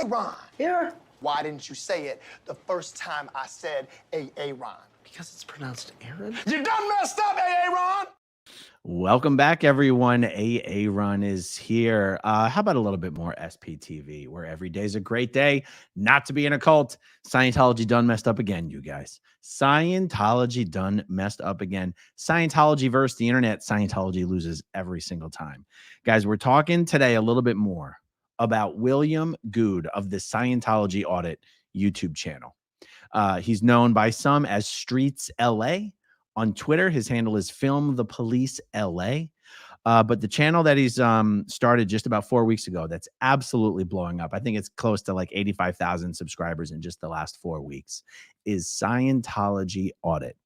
Ron. Here. Why didn't you say it the first time I said Ron? Because it's pronounced Aaron. You done messed up, Ron. Welcome back, everyone. Ron is here. How about a little bit more SPTV, where every day's a great day not to be in a cult. Scientology done messed up again, you guys. Scientology done messed up again. Scientology versus the internet. Scientology loses every single time. Guys, we're talking today a little bit more about William Good of the Scientology Audit YouTube channel. He's known by some as Streets LA. On Twitter, his handle is Film the Police LA. But the channel that he's started just about 4 weeks ago, that's absolutely blowing up. I think it's close to like 85,000 subscribers in just the last 4 weeks, is Scientology Audit.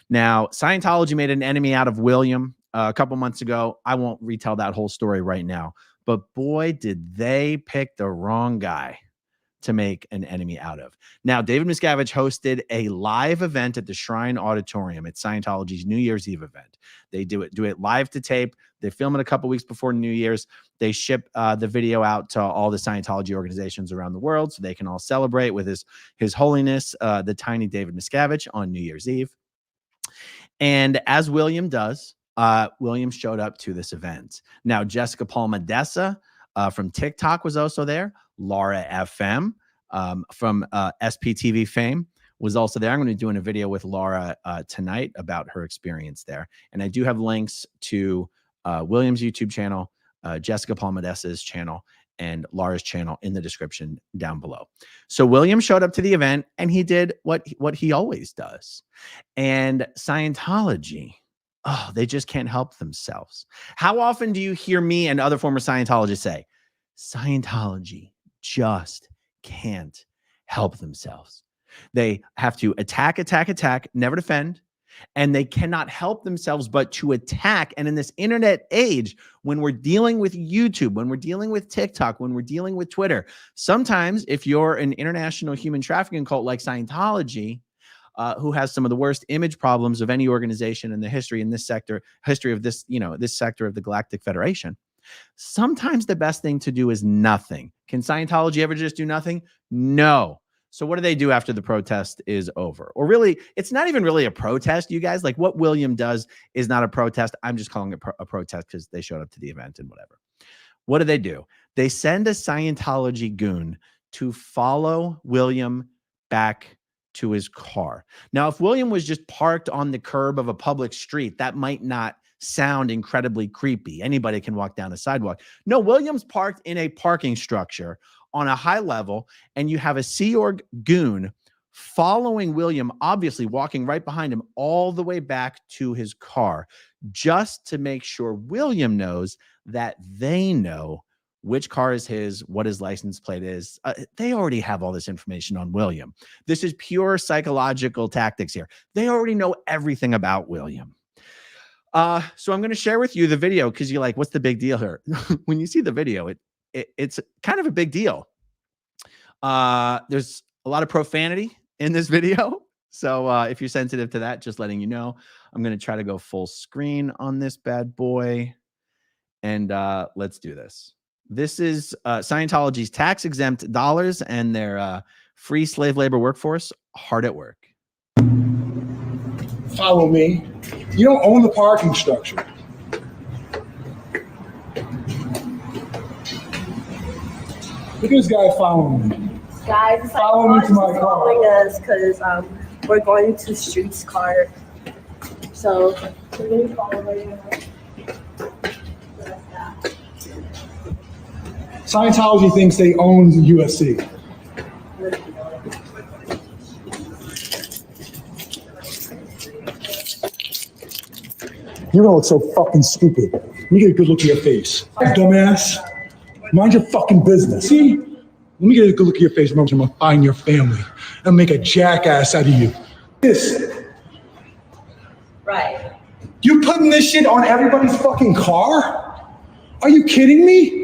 Now, Scientology made an enemy out of William a couple months ago. I won't retell that whole story right now, but boy, did they pick the wrong guy to make an enemy out of. Now, David Miscavige hosted a live event at the Shrine Auditorium at Scientology's New Year's Eve event. They do it live to tape. They film it a couple weeks before New Year's. They ship the video out to all the Scientology organizations around the world so they can all celebrate with His Holiness, the tiny David Miscavige, on New Year's Eve. And as William does, William showed up to this event. Now, Jessica Palma-Dessa from TikTok was also there. Laura FM from SPTV fame was also there. I'm going to be doing a video with Laura tonight about her experience there. And I do have links to William's YouTube channel, Jessica Palma-Dessa's channel, and Laura's channel in the description down below. So William showed up to the event and he did what he always does. And Scientology, oh, they just can't help themselves. How often do you hear me and other former Scientologists say, Scientology just can't help themselves? They have to attack, never defend, and they cannot help themselves but to attack. And in this internet age, when we're dealing with YouTube, when we're dealing with TikTok, when we're dealing with Twitter, sometimes if you're an international human trafficking cult like Scientology, who has some of the worst image problems of any organization in the history of this, this sector of the Galactic Federation, sometimes the best thing to do is nothing. Can Scientology ever just do nothing? No. So what do they do after the protest is over? Or really, it's not even really a protest, you guys. Like what William does is not a protest. I'm just calling it a protest because they showed up to the event and whatever. What do? They send a Scientology goon to follow William back to his car. Now, if William was just parked on the curb of a public street, that might not sound incredibly creepy. Anybody can walk down a sidewalk. No, William's parked in a parking structure on a high level, and you have a Sea Org goon following William, obviously walking right behind him all the way back to his car, just to make sure William knows that they know which car is his, what his license plate is. They already have all this information on William. This is pure psychological tactics here. They already know everything about William. So I'm going to share with you the video because you're like, what's the big deal here? When you see the video, it's kind of a big deal. There's a lot of profanity in this video. So if you're sensitive to that, just letting you know, I'm going to try to go full screen on this bad boy. And let's do this. This is Scientology's tax-exempt dollars and their free slave labor workforce hard at work. Follow me. You don't own the parking structure. Look at this guy following me. Guys, it's follow me to my car. Following us because we're going to Street's car. So we're going to follow right now. Scientology thinks they own the USC. You're gonna look so fucking stupid. Let me get a good look at your face. Dumbass. Mind your fucking business. See? Let me get a good look at your face. I'm gonna find your family and make a jackass out of you. This. Right. You putting this shit on everybody's fucking car? Are you kidding me?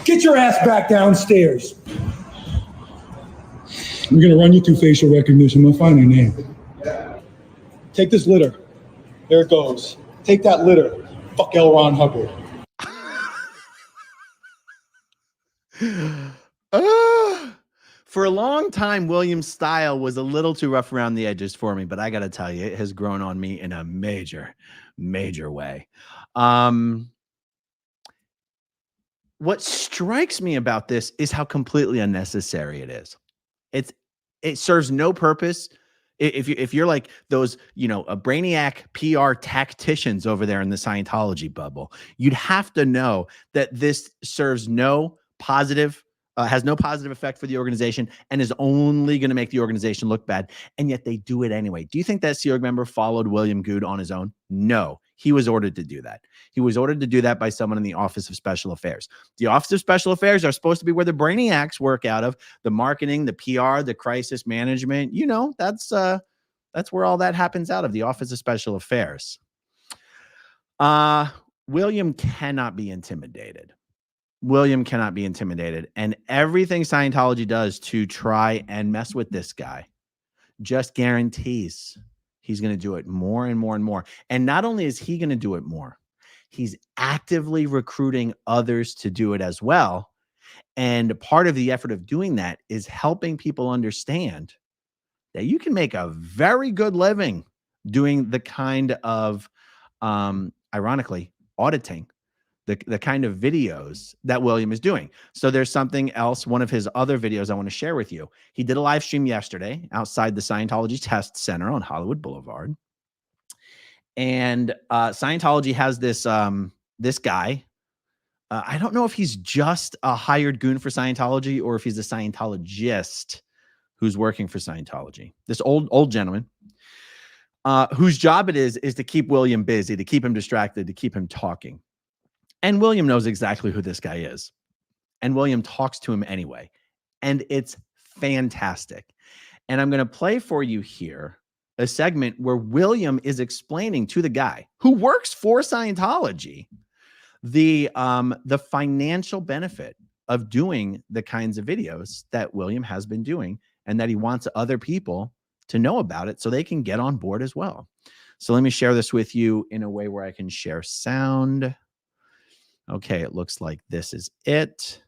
Get your ass back downstairs. I'm gonna run you through facial recognition. I'm gonna find your name. Take this litter. There it goes. Take that litter. Fuck L. Ron Hubbard. For a long time, William's style was a little too rough around the edges for me, but I got to tell you, it has grown on me in a major, major way. What strikes me about this is how completely unnecessary it is. It serves no purpose. If you're like those, a brainiac PR tacticians over there in the Scientology bubble, you'd have to know that this serves no positive, has no positive effect for the organization, and is only going to make the organization look bad. And yet they do it anyway. Do you think that Sea Org member followed William Good on his own? No, he was ordered to do that. He was ordered to do that by someone in the Office of Special Affairs. The Office of Special Affairs are supposed to be where the brainiacs work out of: the marketing, the PR, the crisis management. That's where all that happens out of, the Office of Special Affairs. William cannot be intimidated. William cannot be intimidated. And everything Scientology does to try and mess with this guy just guarantees he's going to do it more and more and more. And not only is he going to do it more, he's actively recruiting others to do it as well. And part of the effort of doing that is helping people understand that you can make a very good living doing the kind of, ironically, auditing, the kind of videos that William is doing. So there's something else, one of his other videos I want to share with you. He did a live stream yesterday outside the Scientology Test Center on Hollywood Boulevard. And Scientology has this guy. I don't know if he's just a hired goon for Scientology or if he's a Scientologist who's working for Scientology. This old gentleman whose job it is to keep William busy, to keep him distracted, to keep him talking. And William knows exactly who this guy is. And William talks to him anyway. And it's fantastic. And I'm going to play for you here a segment where William is explaining to the guy who works for Scientology the financial benefit of doing the kinds of videos that William has been doing, and that he wants other people to know about it so they can get on board as well. So let me share this with you in a way where I can share sound. Okay, it looks like this is it.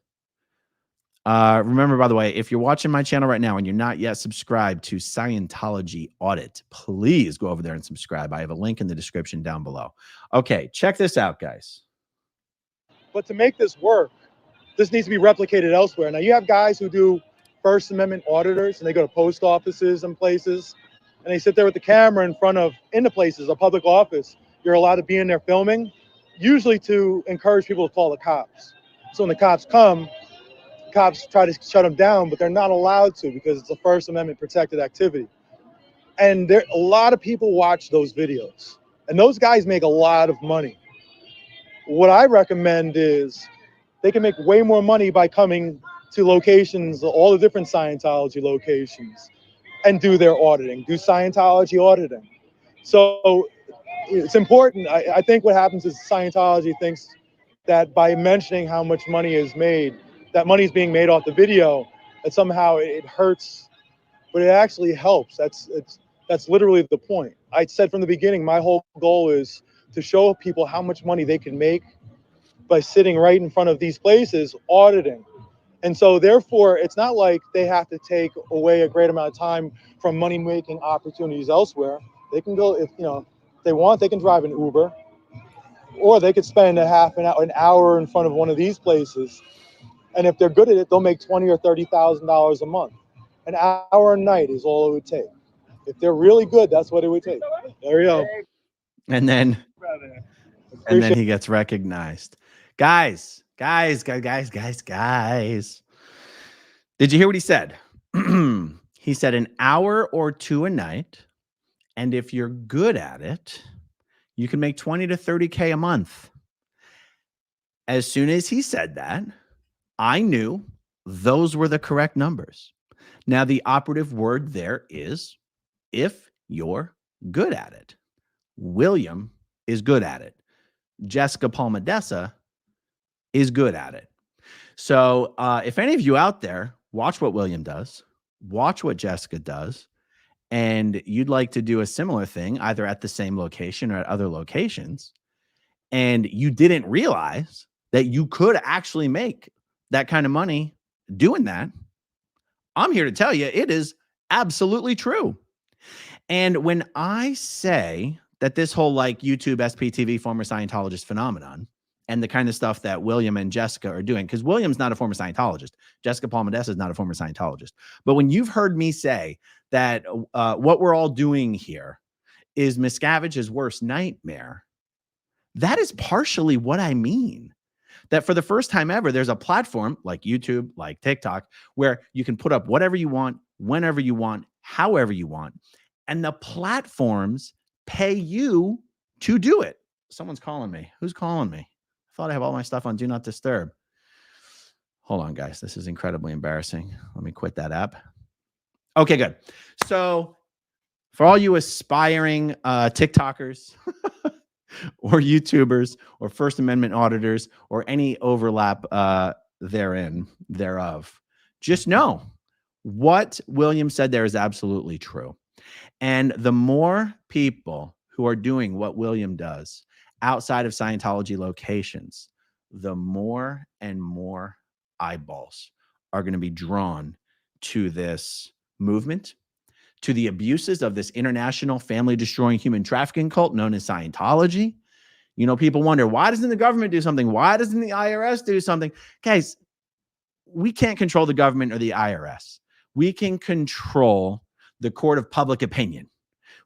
Remember, by the way, if you're watching my channel right now and you're not yet subscribed to Scientology Audit, please go over there and subscribe. I have a link in the description down below. Okay, check this out, guys. But to make this work, this needs to be replicated elsewhere. Now, you have guys who do First Amendment auditors, and they go to post offices and places, and they sit there with the camera in the places, a public office. You're allowed to be in there filming, usually to encourage people to call the cops. So when the cops come, cops try to shut them down, but they're not allowed to because it's a First Amendment protected activity. And a lot of people watch those videos, and those guys make a lot of money. What I recommend is they can make way more money by coming to locations, all the different Scientology locations, and do their auditing, do Scientology auditing. So it's important. I think what happens is Scientology thinks that by mentioning how much money is made, that money is being made off the video, that somehow it hurts, but it actually helps. That's literally the point. I said from the beginning, my whole goal is to show people how much money they can make by sitting right in front of these places auditing. And so therefore, it's not like they have to take away a great amount of time from money-making opportunities elsewhere. They can go, if they want, they can drive an Uber, or they could spend an hour in front of one of these places. And if they're good at it, they'll make $20,000 or $30,000 a month. An hour a night is all it would take. If they're really good, that's what it would take. There you go. And then he gets recognized. Guys. Did you hear what he said? He said an hour or two a night. And if you're good at it, you can make 20 to 30K a month. As soon as he said that, I knew those were the correct numbers. Now, the operative word there is if you're good at it. William is good at it. Jessica Palmadessa is good at it. So if any of you out there watch what William does, watch what Jessica does, and you'd like to do a similar thing, either at the same location or at other locations, and you didn't realize that you could actually make that kind of money doing that, I'm here to tell you it is absolutely true. And when I say that this whole like YouTube, SPTV, former Scientologist phenomenon, and the kind of stuff that William and Jessica are doing, because William's not a former Scientologist, Jessica Palmedessa is not a former Scientologist. But when you've heard me say that what we're all doing here is Miscavige's worst nightmare, that is partially what I mean. That for the first time ever, there's a platform like YouTube, like TikTok, where you can put up whatever you want, whenever you want, however you want. And the platforms pay you to do it. Someone's calling me. Who's calling me? I thought I have all my stuff on Do Not Disturb. Hold on, guys. This is incredibly embarrassing. Let me quit that app. Okay, good. So for all you aspiring TikTokers or YouTubers or First Amendment auditors or any overlap thereof, just know what William said there is absolutely true. And the more people who are doing what William does outside of Scientology locations, the more and more eyeballs are going to be drawn to this movement, to the abuses of this international family destroying human trafficking cult known as Scientology. You know, people wonder, why doesn't the government do something? Why doesn't the IRS do something? Guys, we can't control the government or the IRS. We can control the court of public opinion.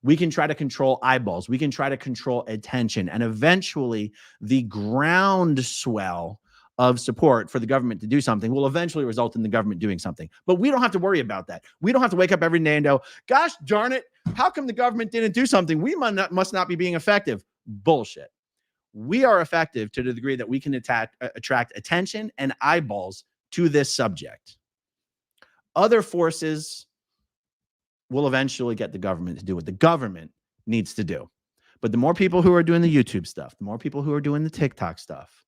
We can try to control eyeballs. We can try to control attention. And eventually, the groundswell of support for the government to do something will eventually result in the government doing something. But we don't have to worry about that. We don't have to wake up every day and go, gosh darn it, how come the government didn't do something? We must not be being effective. Bullshit. We are effective to the degree that we can attract attention and eyeballs to this subject. Other forces will eventually get the government to do what the government needs to do. But the more people who are doing the YouTube stuff, the more people who are doing the TikTok stuff,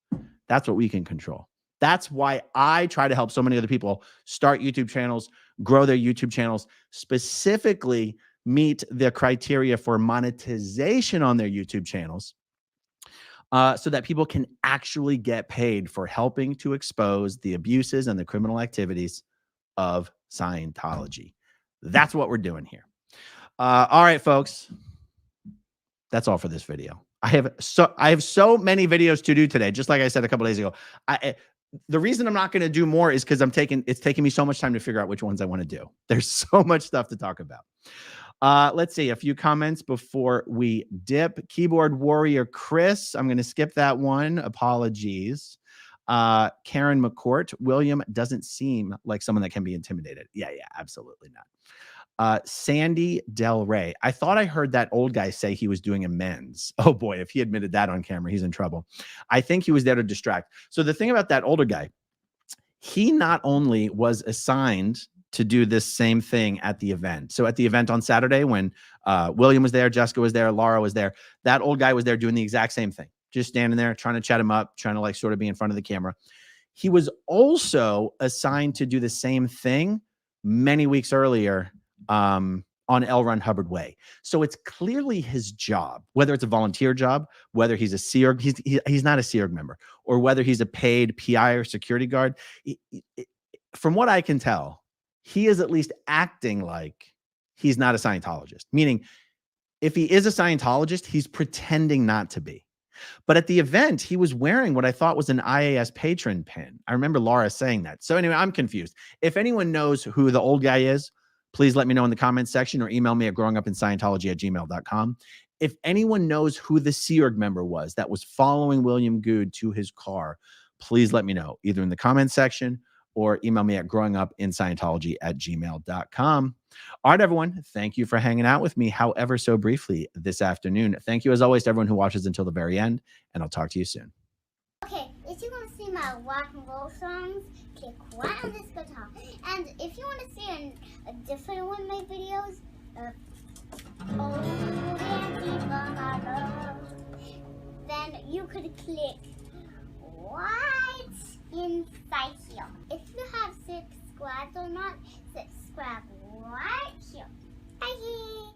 that's what we can control. That's why I try to help so many other people start YouTube channels, grow their YouTube channels, specifically meet the criteria for monetization on their YouTube channels, so that people can actually get paid for helping to expose the abuses and the criminal activities of Scientology. That's what we're doing here. All right, folks. That's all for this video. I have so many videos to do today. Just like I said a couple days ago, the reason I'm not going to do more is because it's taking me so much time to figure out which ones I want to do. There's so much stuff to talk about. Let's see a few comments before we dip. Keyboard Warrior Chris, I'm going to skip that one. Apologies. Karen McCourt, William doesn't seem like someone that can be intimidated. Yeah, absolutely not. Sandy Del Rey, I thought I heard that old guy say he was doing amends. Oh boy, if he admitted that on camera, he's in trouble. I think he was there to distract. So the thing about that older guy, he not only was assigned to do this same thing at the event. So at the event on Saturday, when William was there, Jessica was there, Laura was there, that old guy was there doing the exact same thing, just standing there trying to chat him up, trying to like sort of be in front of the camera. He was also assigned to do the same thing many weeks earlier on L. Ron Hubbard Way. So it's clearly his job, whether it's a volunteer job, whether he's a SEERG, he's not a SEERG member, or whether he's a paid PI or security guard. From what I can tell, he is at least acting like he's not a Scientologist, meaning if he is a Scientologist, he's pretending not to be. But at the event, he was wearing what I thought was an IAS patron pin. I remember Laura saying that. So anyway, I'm confused. If anyone knows who the old guy is, please let me know in the comments section or email me at growingupinscientology@gmail.com. If anyone knows who the SEERG member was that was following William Good to his car, please let me know either in the comments section or email me at growingupinscientology@gmail.com. All right, everyone. Thank you for hanging out with me, however so briefly this afternoon. Thank you, as always, to everyone who watches until the very end, and I'll talk to you soon. Okay, if you want to see my rock and roll songs, click right on this guitar. And if you want to see a different one of my videos, then you could click right inside here. If you have subscribed or not, subscribe right here. Bye.